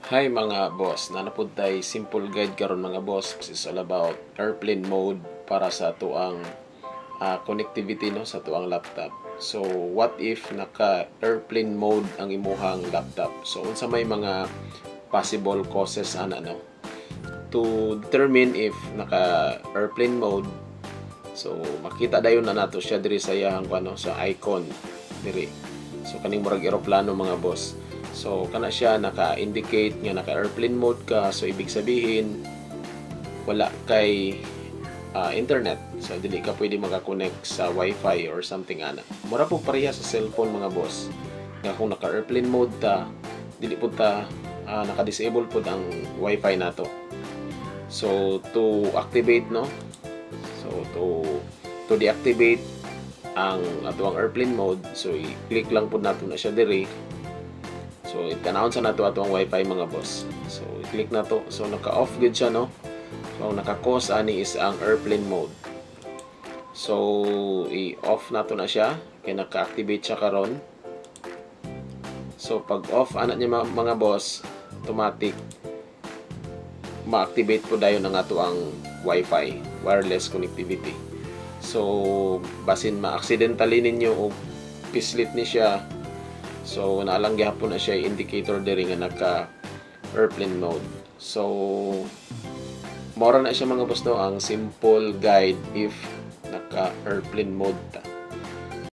Hi mga boss, nanapod tay simple guide karon mga boss. This is all about airplane mode para sa tuang connectivity no sa tuang laptop. So what if naka airplane mode ang imuhang laptop? So unsa may mga possible causes ana no to determine if naka airplane mode. So makita dayon na nato siya diri sa iyang sa icon diri. So kaning murag eroplano mga boss. So kana siya naka-indicate nga naka-airplane mode ka, so ibig sabihin wala kay internet. So dili ka pwede maka-connect sa wifi or something ana. Mura po pareha sa cellphone mga boss. Nga kung naka-airplane mode ta, dili pud ta naka-disable pud ang wifi nato. So to activate no. So to deactivate ang atuang airplane mode, so i-click lang pud nato na siya diri. So, itanawon sa nato ato ang wifi mga boss. So, i-click na to. So, naka-off good siya, no? So, naka-cause ani is ang airplane mode. So, i-off na to na siya. Kaya naka-activate siya karon. So, pag off, anak niya mga boss, automatic ma-activate po dayon ang ato ang wifi, wireless connectivity. So, basin ma-accidentally ninyo o pislit ni siya, so naalang gyapon na siya indicator diri nga naka airplane mode. So mora na siya mga boss no ang simple guide if naka airplane mode ta.